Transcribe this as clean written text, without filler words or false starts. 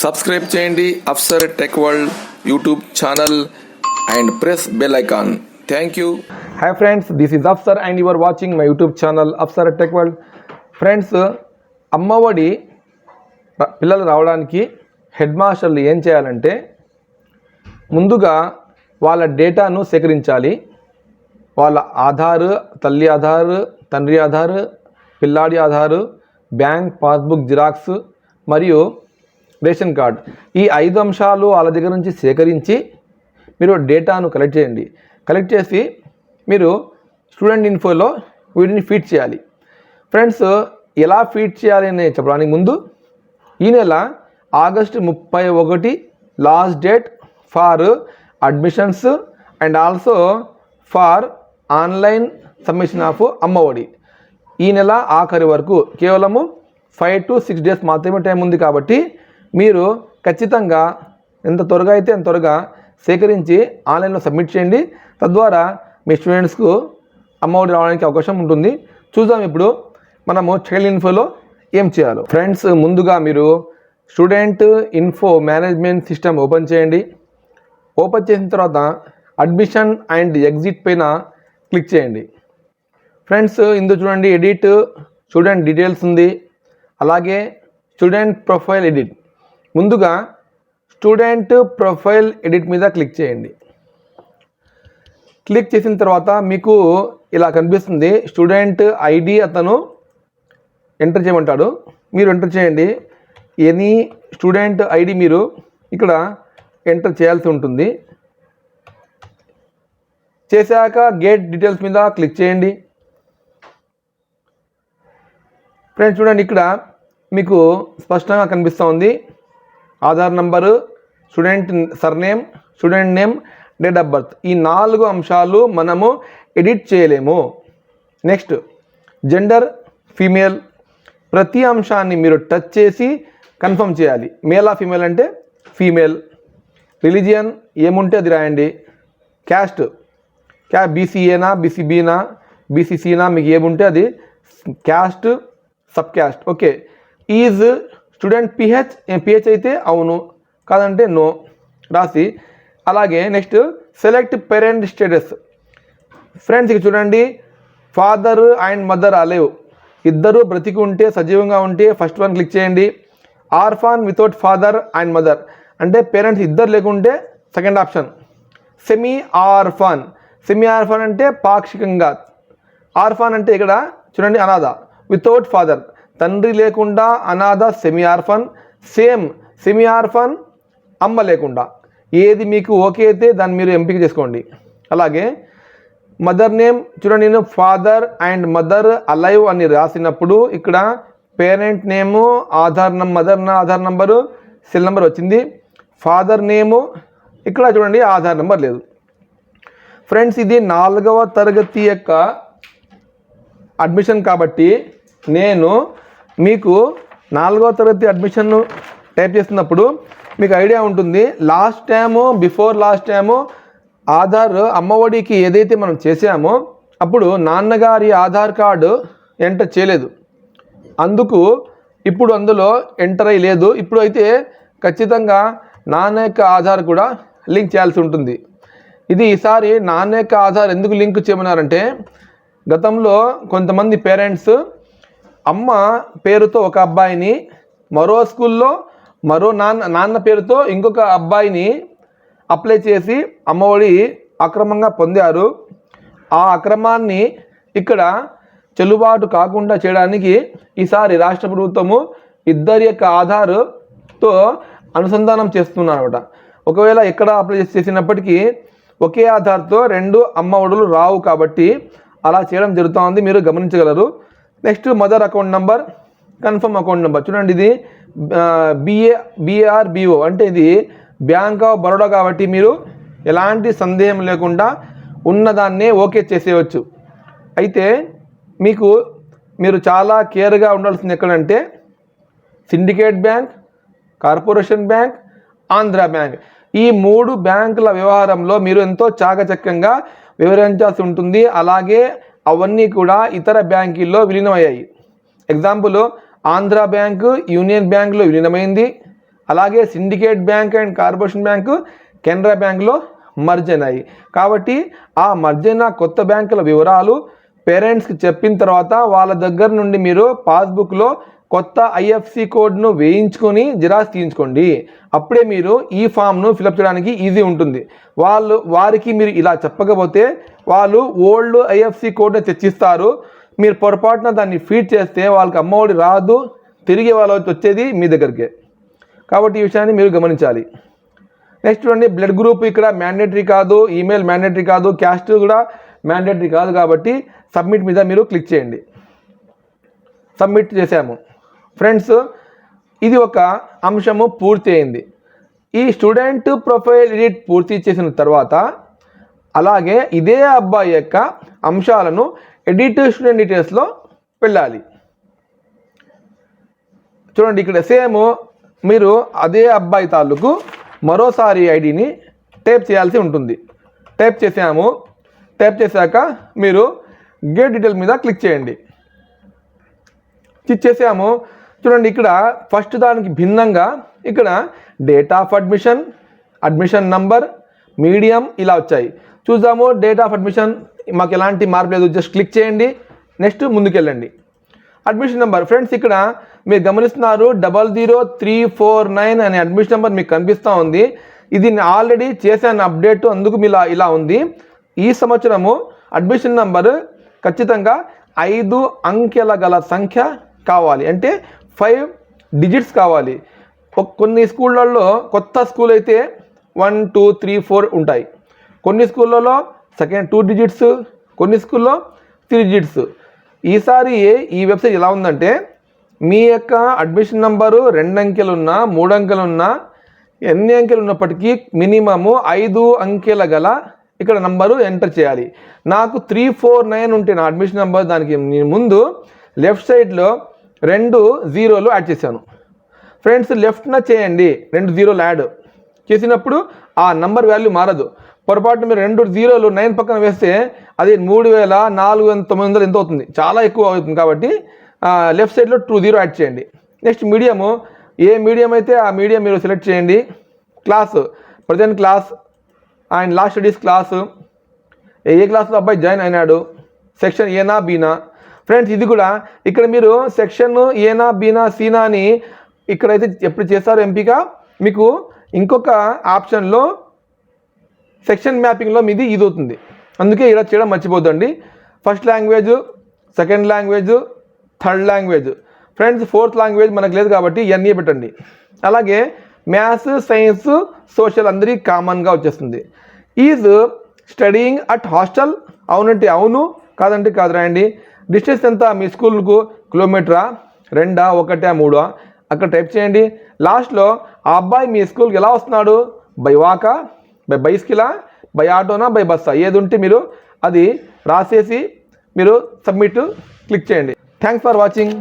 Subscribe చేయండి Afsar Tech World YouTube channel and press bell icon. Thank you. Hi friends, this is Afsar and you are watching my YouTube channel Afsar Tech World. Friends, Amma Vodi పిల్లలు రావడానికి head మాస్టర్లు ఏం చేయాలంటే ముందుగా వాళ్ళ డేటాను సేకరించాలి. వాళ్ళ ఆధార్, తల్లి ఆధార్, తండ్రి ఆధార్, పిల్లాడి ఆధారు, బ్యాంక్ పాస్బుక్ జిరాక్స్ మరియు రేషన్ కార్డ్, ఈ 5 అంశాలు వాళ్ళ దగ్గర నుంచి సేకరించి మీరు డేటాను కలెక్ట్ చేయండి. కలెక్ట్ చేసి మీరు స్టూడెంట్ ఇన్ఫోలో వీటిని ఫీడ్ చేయాలి. ఫ్రెండ్స్, ఎలా ఫీడ్ చేయాలి అని చెప్పడానికి ముందు ఈ నెల August 31 last date for admissions and also for online submission of Amma Vodi. ఈ నెల ఆఖరి వరకు కేవలము 5 to 6 days మాత్రమే టైం ఉంది. కాబట్టి మీరు ఖచ్చితంగా ఎంత త్వరగా అయితే అంత త్వరగా సేకరించి ఆన్లైన్లో సబ్మిట్ చేయండి. తద్వారా మీ స్టూడెంట్స్కు అమ్మఒడి రావడానికి అవకాశం ఉంటుంది. చూద్దాం ఇప్పుడు మనము చైల్డ్ ఇన్ఫోలో ఏం చేయాలో. ఫ్రెండ్స్, ముందుగా మీరు student info management system open చేయండి. ఓపెన్ చేసిన తర్వాత అడ్మిషన్ అండ్ ఎగ్జిట్ పైన క్లిక్ చేయండి. ఫ్రెండ్స్, ఇందులో చూడండి ఎడిట్ స్టూడెంట్ డీటెయిల్స్ ఉంది, అలాగే స్టూడెంట్ ప్రొఫైల్ ఎడిట్. ముందుగా స్టూడెంట్ ప్రొఫైల్ ఎడిట్ మీద క్లిక్ చేయండి. క్లిక్ చేసిన తర్వాత మీకు ఇలా కనిపిస్తుంది. స్టూడెంట్ ఐడి అతను ఎంటర్ చేయమంటాడు, మీరు ఎంటర్ చేయండి. ఎనీ స్టూడెంట్ ఐడి మీరు ఇక్కడ ఎంటర్ చేయాల్సి ఉంటుంది. చేశాక గెట్ డీటెయిల్స్ మీద క్లిక్ చేయండి. ఫ్రెండ్స్, చూడండి ఇక్కడ మీకు స్పష్టంగా కనిపిస్తూ ఉంది Aadhaar number, student surname, student name, date of birth. ఈ 4 అంశాలు మనము ఎడిట్ చేయలేము. Next gender female. ప్రతి అంశాన్ని మీరు టచ్ చేసి కన్ఫర్మ్ చేయాలి. మేల్ ఆ ఫీమేల్ అంటే ఫీమేల్. రిలీజియన్ ఏముంటే అది రాయండి. క్యాస్ట్ బీసీఏనా, బీసీబీనా, బీసీసీనా, మీకు ఏముంటే అది caste, sub caste. Okay. Is student pH అయితే అవును, కాదంటే నో రాసి. అలాగే next select parent status. Friends, ఇక చూడండి ఫాదర్ అండ్ మదర్ అలైవ్, ఇద్దరు బ్రతికి ఉంటే సజీవంగా ఉంటే ఫస్ట్ వన్ క్లిక్ చేయండి. Orphan without father and mother అంటే పేరెంట్స్ ఇద్దరు లేకుంటే second option. Semi orphan, semi orphan అంటే పాక్షికంగా. ఆర్ఫాన్ అంటే ఇక్కడ చూడండి అనాథ. వితౌట్ ఫాదర్ తండ్రి లేకుండా అనాథ semi orphan. Same semi orphan అమ్మ లేకుండా. ఏది మీకు ఓకే అయితే దాన్ని మీరు ఎంపిక చేసుకోండి. అలాగే మదర్ నేమ్ చూడండి, నేను ఫాదర్ అండ్ మదర్ అలైవ్ అని రాసినప్పుడు ఇక్కడ parent name, mother Aadhaar number, cell number వచ్చింది. ఫాదర్ నేము ఇక్కడ చూడండి ఆధార్ నెంబర్ లేదు. ఫ్రెండ్స్, ఇది 4వ తరగతి యొక్క అడ్మిషన్ కాబట్టి నేను మీకు 4వ తరగతి అడ్మిషన్ టైప్ చేస్తున్నప్పుడు మీకు ఐడియా ఉంటుంది. బిఫోర్ లాస్ట్ టైము ఆధార్ అమ్మఒడికి ఏదైతే మనం చేసామో అప్పుడు నాన్నగారి ఆధార్ కార్డు ఎంటర్ చేయలేదు. అందుకు ఇప్పుడు అందులో ఎంటర్ అయ్యి లేదు. ఇప్పుడు అయితే ఖచ్చితంగా నాన్న యొక్క ఆధార్ కూడా లింక్ చేయాల్సి ఉంటుంది. ఇది ఈసారి నాన్న యొక్క ఆధార్ ఎందుకు లింక్ చేయమన్నారంటే గతంలో కొంతమంది పేరెంట్స్ అమ్మ పేరుతో ఒక అబ్బాయిని, మరో స్కూల్లో మరో నాన్న పేరుతో ఇంకొక అబ్బాయిని అప్లై చేసి అమ్మఒడి అక్రమంగా పొందారు. ఆ అక్రమాన్ని ఇక్కడ చెల్లుబాటు కాకుండా చేయడానికి ఈసారి రాష్ట్ర ప్రభుత్వము ఇద్దరి యొక్క ఆధార్తో అనుసంధానం చేస్తున్నారన్నమాట. ఒకవేళ ఎక్కడ అప్లై చేసినప్పటికీ ఒకే ఆధార్తో 2 అమ్మఒడులు రావు. కాబట్టి అలా చేయడం జరుగుతూ ఉంది, మీరు గమనించగలరు. Next mother account number, confirm account number. చూడండి ఇది BRBO అంటే ఇది బ్యాంక్ ఆఫ్ బరోడా కాబట్టి మీరు ఎలాంటి సందేహం లేకుండా ఉన్నదాన్నే ఓకే చేసేయవచ్చు. అయితే మీరు చాలా కేర్గా ఉండాల్సింది ఎక్కడంటే syndicate bank, corporation bank, Andhra bank. ఈ 3 బ్యాంకుల వ్యవహారంలో మీరు ఎంతో చాకచక్యంగా వివరించాల్సి ఉంటుంది. అలాగే అవన్నీ కూడా ఇతర బ్యాంకుల్లో విలీనమయ్యాయి. ఎగ్జాంపుల్ ఆంధ్ర బ్యాంకు యూనియన్ బ్యాంకులో విలీనమైంది. అలాగే syndicate bank and corporation bank Canara బ్యాంకులో మర్జ్ అయినాయి. కాబట్టి ఆ మర్జ్ అయిన కొత్త బ్యాంకుల వివరాలు పేరెంట్స్కి చెప్పిన తర్వాత వాళ్ళ దగ్గర నుండి మీరు పాస్బుక్లో కొత్త ఐఎఫ్సి కోడ్ను వేయించుకొని జిరాక్స్ తీయించుకోండి. అప్పుడే మీరు ఈ ఫామ్ను ఫిలప్ చేయడానికి ఈజీ ఉంటుంది. వారికి మీరు ఇలా చెప్పకపోతే వాళ్ళు ఓల్డ్ ఐఎఫ్సి కోడ్ని తెచ్చిస్తారు. మీరు పొరపాటున దాన్ని ఫీడ్ చేస్తే వాళ్ళకి అమ్మఒడి రాదు, తిరిగి వాళ్ళు వచ్చేది మీ దగ్గరికే. కాబట్టి ఈ విషయాన్ని మీరు గమనించాలి. నెక్స్ట్ చూడండి, బ్లడ్ గ్రూప్ ఇక్కడ మ్యాండేటరీ కాదు, ఈమెయిల్ మ్యాండేటరీ కాదు, క్యాస్ట్ కూడా మ్యాండేటరీ కాదు. కాబట్టి సబ్మిట్ మీద మీరు క్లిక్ చేయండి. సబ్మిట్ చేసాము ఫ్రెండ్స్. ఇది ఒక అంశము పూర్తి అయింది. ఈ స్టూడెంట్ ప్రొఫైల్ ఎడిట్ పూర్తి చేసిన తర్వాత అలాగే ఇదే అబ్బాయి యొక్క అంశాలను ఎడిట్ స్టూడెంట్ డీటెయిల్స్లో వెళ్ళాలి. చూడండి, ఇక్కడ సేమ్ మీరు అదే అబ్బాయి తాలూకు మరోసారి ఐడిని టైప్ చేయాల్సి ఉంటుంది. టైప్ చేసాము. టైప్ చేశాక మీరు గెట్ డీటెయిల్ మీద క్లిక్ చేయండి. క్లిక్ చేసాము. చూడండి, ఇక్కడ ఫస్ట్ దానికి భిన్నంగా ఇక్కడ date of admission, admission number, medium ఇలా వచ్చాయి. చూద్దాము. డేట్ ఆఫ్ అడ్మిషన్ మాకు ఎలాంటి మార్పు లేదు, జస్ట్ క్లిక్ చేయండి. నెక్స్ట్ ముందుకెళ్ళండి. అడ్మిషన్ నెంబర్ ఫ్రెండ్స్, ఇక్కడ మీరు గమనిస్తున్నారు 00349 అనే అడ్మిషన్ నెంబర్ మీకు కనిపిస్తూ ఉంది. ఇది ఆల్రెడీ చేశాను అప్డేట్, అందుకు ఇలా ఉంది. ఈ సంవత్సరము అడ్మిషన్ నెంబర్ ఖచ్చితంగా 5 అంకెల గల సంఖ్య కావాలి, అంటే 5 డిజిట్స్ కావాలి. కొన్ని స్కూళ్ళల్లో కొత్త స్కూల్ అయితే 1 2 3 4 ఉంటాయి. కొన్ని స్కూళ్ళలో సెకండ్ 2 డిజిట్స్, కొన్ని స్కూల్లో 3 డిజిట్స్. ఈసారి ఈ వెబ్సైట్ ఎలా ఉందంటే మీ యొక్క అడ్మిషన్ నెంబరు 2 అంకెలున్నా 3 అంకెలున్నా ఎన్ని అంకెలు ఉన్నప్పటికీ మినిమము 5 అంకెల గల ఇక్కడ నంబరు ఎంటర్ చేయాలి. నాకు 349 ఉంటే నా అడ్మిషన్ నెంబర్, దానికి ముందు లెఫ్ట్ సైడ్లో 2 జీరోలు యాడ్ చేశాను. ఫ్రెండ్స్, లెఫ్ట్న చేయండి, 2 జీరోలు యాడ్ చేసినప్పుడు ఆ నంబర్ వాల్యూ మారదు. పొరపాటున మీరు 2 జీరోలు 9 పక్కన వేస్తే అది 3490 ఎంత అవుతుంది, చాలా ఎక్కువ అవుతుంది. కాబట్టి లెఫ్ట్ సైడ్లో 2 జీరో యాడ్ చేయండి. నెక్స్ట్ మీడియము, ఏ మీడియం అయితే ఆ మీడియం మీరు సెలెక్ట్ చేయండి. Class, present class and last studies class, ఏ క్లాస్లో అబ్బాయి జాయిన్ అయినాడు, సెక్షన్ ఏనా బీనా. ఫ్రెండ్స్, ఇది కూడా ఇక్కడ మీరు సెక్షన్ ఏనా బీనా సీనా అని ఇక్కడైతే ఎప్పుడు చేస్తారో ఎంపిక, మీకు ఇంకొక ఆప్షన్లో సెక్షన్ మ్యాపింగ్లో మీది ఇది అవుతుంది. అందుకే ఇలా చేయడం మర్చిపోద్దండి. First language, second language, third language. Friends, fourth language మనకు లేదు కాబట్టి ఇవన్నీ పెట్టండి. అలాగే మ్యాథ్స్, సైన్స్, సోషల్ అందరికీ కామన్గా వచ్చేస్తుంది. ఈజ్ స్టడీయింగ్ అట్ హాస్టల్, అవునంటే అవును, కాదంటే కాదు రాయండి. డిస్టెన్స్ ఎంత మీ స్కూల్కు, కిలోమీటరా, 2, 1, 3 అక్కడ టైప్ చేయండి. లాస్ట్లో ఆ అబ్బాయి మీ స్కూల్కి ఎలా వస్తున్నాడు, బై వాకా, బై బైస్కిలా, బై ఆటోనా, బై బస్సా, ఏది ఉంటే మీరు అది రాసేసి మీరు సబ్మిట్ క్లిక్ చేయండి. Thanks for watching.